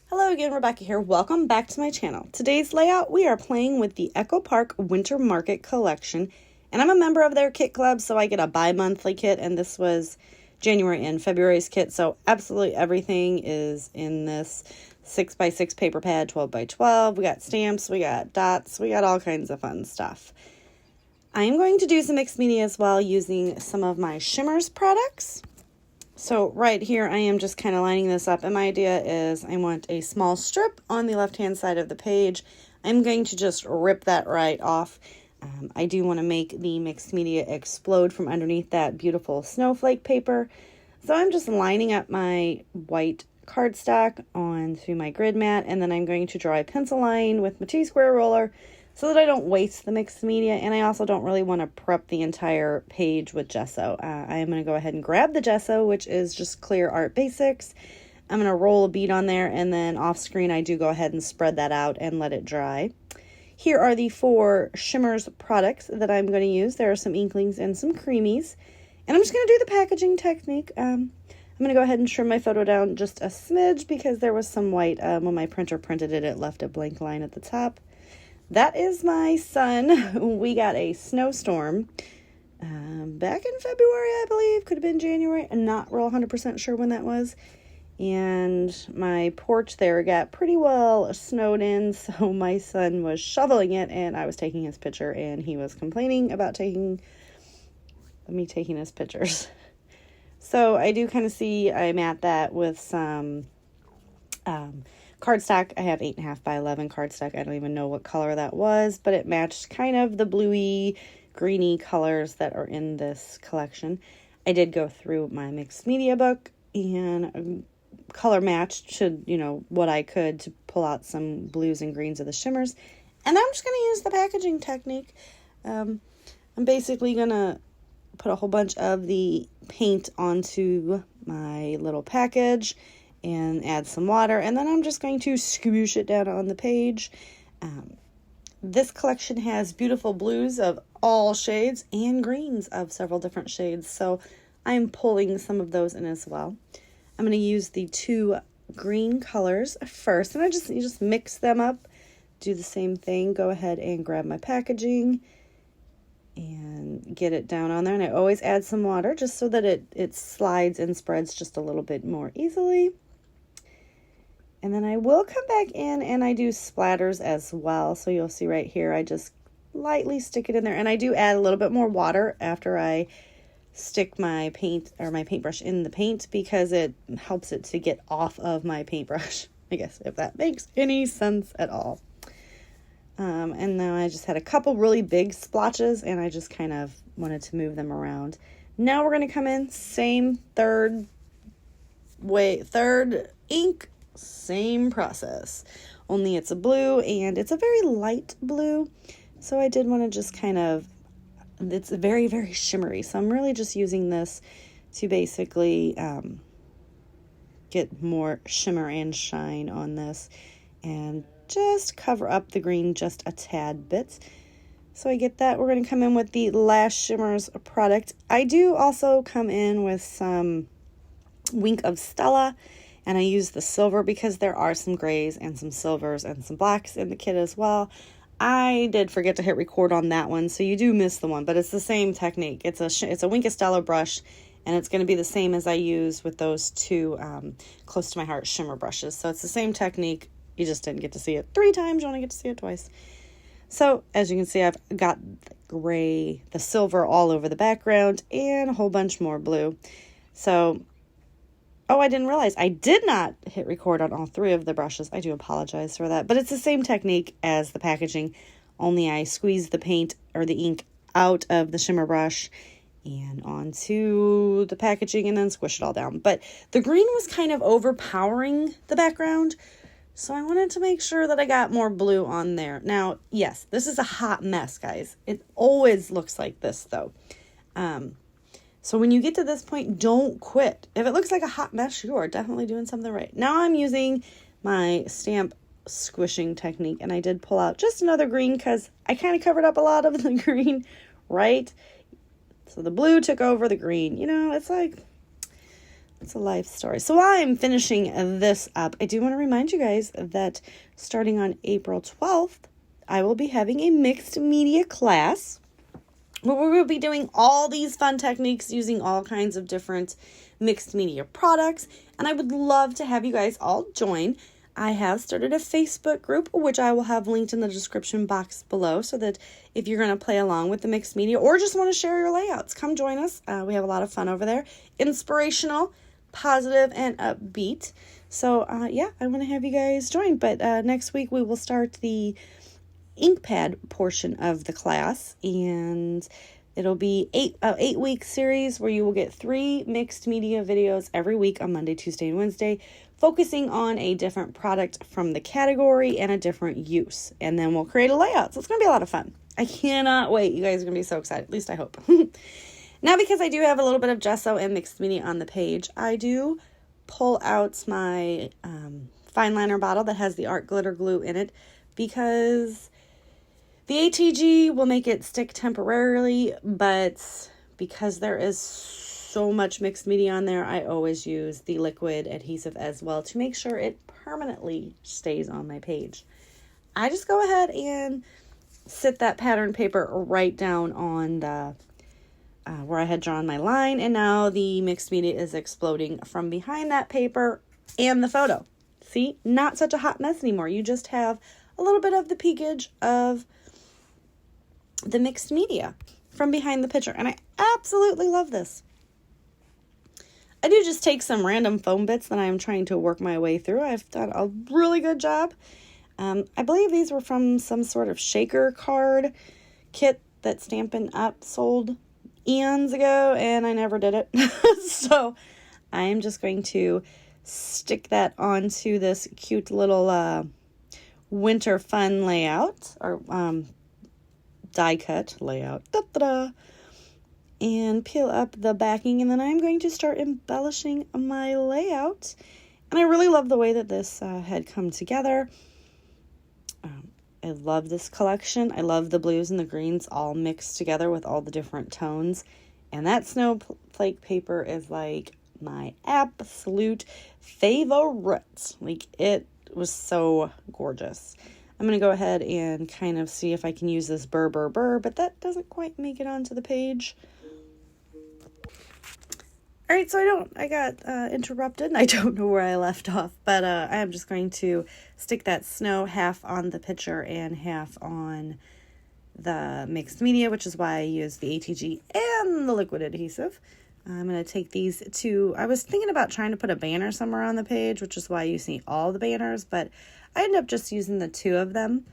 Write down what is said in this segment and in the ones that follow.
Hello again, Rebecca here. Welcome back to my channel. Today's layout, we are playing with the Echo Park Winter Market collection. And I'm a member of their kit club, so I get a bi-monthly kit, and this was January and February's kit. So absolutely everything is in this 6x6 paper pad, 12x12. We got stamps, we got dots, we got all kinds of fun stuff. I am going to do some mixed media as well using some of my Shimmers products. So right here, I am just kind of lining this up, and my idea is I want a small strip on the left-hand side of the page. I'm going to just rip that right off. I do want to make the mixed media explode from underneath that beautiful snowflake paper. So I'm just lining up my white cardstock onto my grid mat, and then I'm going to draw a pencil line with my T-square roller so that I don't waste the mixed media, and I also don't really want to prep the entire page with gesso. I am going to go ahead and grab the gesso, which is just Clear Art Basics. I'm going to roll a bead on there, and then off screen I do go ahead and spread that out and let it dry. Here are the 4 Shimmers products that I'm going to use. There are some inklings and some creamies, and I'm just going to do the packaging technique. I'm going to go ahead and trim my photo down just a smidge because there was some white. When my printer printed it, it left a blank line at the top. That is my son. We got a snowstorm back in February, I believe. Could have been January. I'm not real 100% sure when that was. And my porch there got pretty well snowed in, so my son was shoveling it, and I was taking his picture, and he was complaining about me taking his pictures. So I do kind of see I'm at that with some cardstock. I have 8.5 by 11 cardstock. I don't even know what color that was, but it matched kind of the bluey, greeny colors that are in this collection. I did go through my mixed media book and color matched to, what I could to pull out some blues and greens of the shimmers. And I'm just going to use the packaging technique. I'm basically going to put a whole bunch of the paint onto my little package and add some water, and then I'm just going to squish it down on the page. This collection has beautiful blues of all shades and greens of several different shades, so I'm pulling some of those in as well. I'm going to use the 2 green colors first, and you just mix them up, do the same thing, go ahead and grab my packaging and get it down on there, and I always add some water just so that it slides and spreads just a little bit more easily. And then I will come back in and I do splatters as well. So you'll see right here, I just lightly stick it in there. And I do add a little bit more water after I stick my paint or my paintbrush in the paint because it helps it to get off of my paintbrush, I guess, if that makes any sense at all. And now I just had a couple really big splotches and I just kind of wanted to move them around. Now we're going to come in, same third ink, same process, only it's a blue and it's a very light blue. So I did want to just it's very, very shimmery. So I'm really just using this to basically get more shimmer and shine on this and just cover up the green just a tad bit. So I get that. We're going to come in with the last Shimmers product. I do also come in with some Wink of Stella. And I use the silver because there are some grays and some silvers and some blacks in the kit as well. I did forget to hit record on that one, so you do miss the one, but it's the same technique. It's a Wink of Stella brush, and it's going to be the same as I use with those 2 Close to My Heart shimmer brushes. So it's the same technique. You just didn't get to see it 3 times. You only get to see it twice. So as you can see, I've got the gray, the silver all over the background, and a whole bunch more blue. So I didn't realize I did not hit record on all 3 of the brushes. I do apologize for that. But it's the same technique as the packaging, only I squeeze the paint or the ink out of the shimmer brush and onto the packaging and then squish it all down. But the green was kind of overpowering the background, so I wanted to make sure that I got more blue on there. Now, yes, this is a hot mess, guys. It always looks like this, though. So when you get to this point, don't quit. If it looks like a hot mess, you are definitely doing something right. Now I'm using my stamp squishing technique, and I did pull out just another green because I kind of covered up a lot of the green, right? So the blue took over the green. It's like It's a life story. So while I'm finishing this up, I do want to remind you guys that starting on April 12th, I will be having a mixed media class where we will be doing all these fun techniques using all kinds of different mixed media products. And I would love to have you guys all join. I have started a Facebook group, which I will have linked in the description box below, so that if you're going to play along with the mixed media or just want to share your layouts, come join us. We have a lot of fun over there. Inspirational, positive, and upbeat. So yeah, I want to have you guys join. But next week we will start the InkPad portion of the class, and it'll be eight-week series where you will get 3 mixed media videos every week on Monday, Tuesday, and Wednesday, focusing on a different product from the category and a different use. And then we'll create a layout. So it's going to be a lot of fun. I cannot wait. You guys are going to be so excited. At least I hope. Now, because I do have a little bit of gesso and mixed media on the page, I do pull out my fine liner bottle that has the art glitter glue in it, because the ATG will make it stick temporarily, but because there is so much mixed media on there, I always use the liquid adhesive as well to make sure it permanently stays on my page. I just go ahead and sit that pattern paper right down on the where I had drawn my line, and now the mixed media is exploding from behind that paper and the photo. See, not such a hot mess anymore. You just have a little bit of the peakage of the mixed media from behind the picture, and I absolutely love this. I do just take some random foam bits that I'm trying to work my way through. I've done a really good job. I believe these were from some sort of shaker card kit that Stampin' Up! Sold eons ago, and I never did it. So I'm just going to stick that onto this cute little winter fun layout, or die cut layout. Da-da-da. And peel up the backing, and then I'm going to start embellishing my layout. And I really love the way that this had come together. I love this collection. I love the blues and the greens all mixed together with all the different tones. And that snowflake paper is like my absolute favorite. Like, it was so gorgeous. I'm going to go ahead and kind of see if I can use this burr, but that doesn't quite make it onto the page. All right, so I got interrupted, and I don't know where I left off, but I am just going to stick that snow half on the picture and half on the mixed media, which is why I use the ATG and the liquid adhesive. I'm going to take these two. I was thinking about trying to put a banner somewhere on the page, which is why you see all the banners, but I ended up just using the 2 of them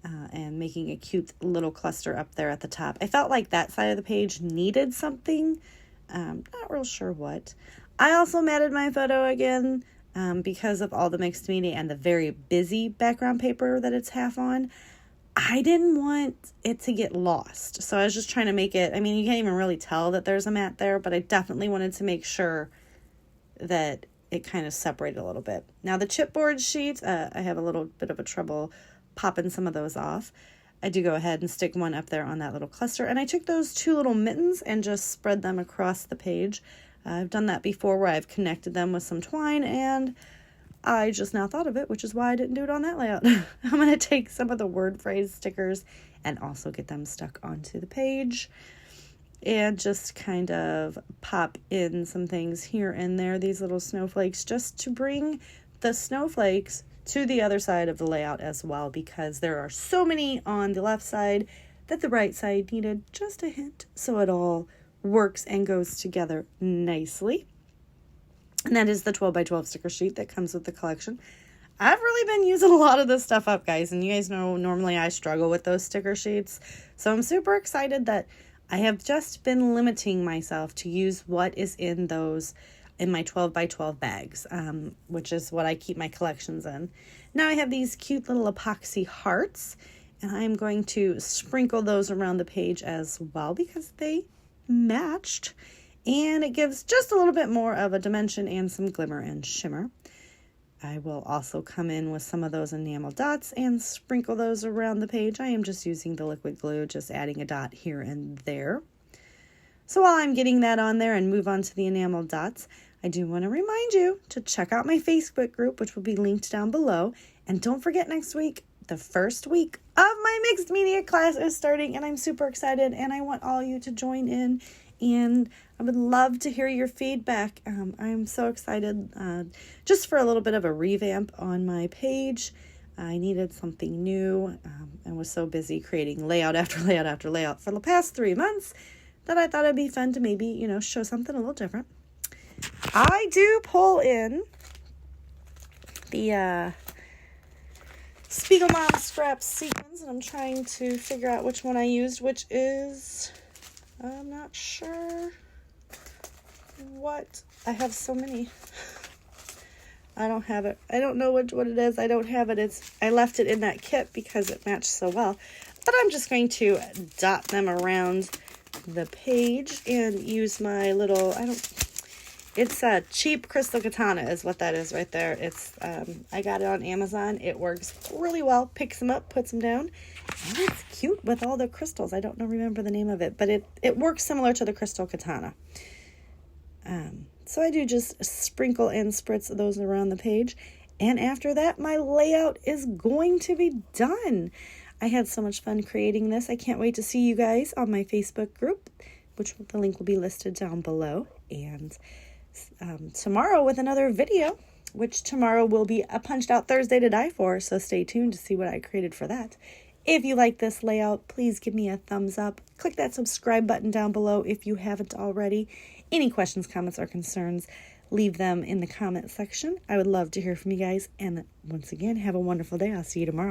and making a cute little cluster up there at the top. I felt like that side of the page needed something. Not real sure what. I also matted my photo again because of all the mixed media and the very busy background paper that it's half on. I didn't want it to get lost, so I was just trying to make it, I mean, you can't even really tell that there's a mat there, but I definitely wanted to make sure that it kind of separated a little bit. Now, the chipboard sheets, I have a little bit of a trouble popping some of those off. I do go ahead and stick one up there on that little cluster, and I took those 2 little mittens and just spread them across the page. I've done that before where I've connected them with some twine, and I just now thought of it, which is why I didn't do it on that layout. I'm going to take some of the word phrase stickers and also get them stuck onto the page and just kind of pop in some things here and there, these little snowflakes, just to bring the snowflakes to the other side of the layout as well, because there are so many on the left side that the right side needed just a hint so it all works and goes together nicely. And that is the 12 by 12 sticker sheet that comes with the collection. I've really been using a lot of this stuff up, guys, and you guys know normally I struggle with those sticker sheets. So I'm super excited that I have just been limiting myself to use what is in those in my 12 by 12 bags, which is what I keep my collections in. Now I have these cute little epoxy hearts, and I'm going to sprinkle those around the page as well because they matched, and it gives just a little bit more of a dimension and some glimmer and shimmer. I will also come in with some of those enamel dots and sprinkle those around the page. I am just using the liquid glue, just adding a dot here and there. So while I'm getting that on there and move on to the enamel dots, I do want to remind you to check out my Facebook group, which will be linked down below. And don't forget, next week, the first week of my mixed media class is starting, and I'm super excited, and I want all you to join in, and I would love to hear your feedback. I'm so excited just for a little bit of a revamp on my page. I needed something new and was so busy creating layout after layout after layout for the past 3 months that I thought it'd be fun to maybe, show something a little different. I do pull in the Spiegelmom Scraps sequins, and I'm trying to figure out which one I used, which is, I'm not sure what. I have so many. I don't have it. I don't know what it is. I don't have it. I left it in that kit because it matched so well. But I'm just going to dot them around the page and use my little, it's a cheap crystal katana is what that is right there. It's, I got it on Amazon. It works really well. Picks them up, puts them down, and it's cute with all the crystals. I don't remember the name of it, but it works similar to the crystal katana. So I do just sprinkle and spritz those around the page. And after that, my layout is going to be done. I had so much fun creating this. I can't wait to see you guys on my Facebook group, which the link will be listed down below. And tomorrow with another video, which tomorrow will be a Punched Out Thursday to die for. So stay tuned to see what I created for that. If you like this layout, please give me a thumbs up. Click that subscribe button down below if you haven't already. Any questions, comments, or concerns, leave them in the comment section. I would love to hear from you guys. And once again, have a wonderful day. I'll see you tomorrow.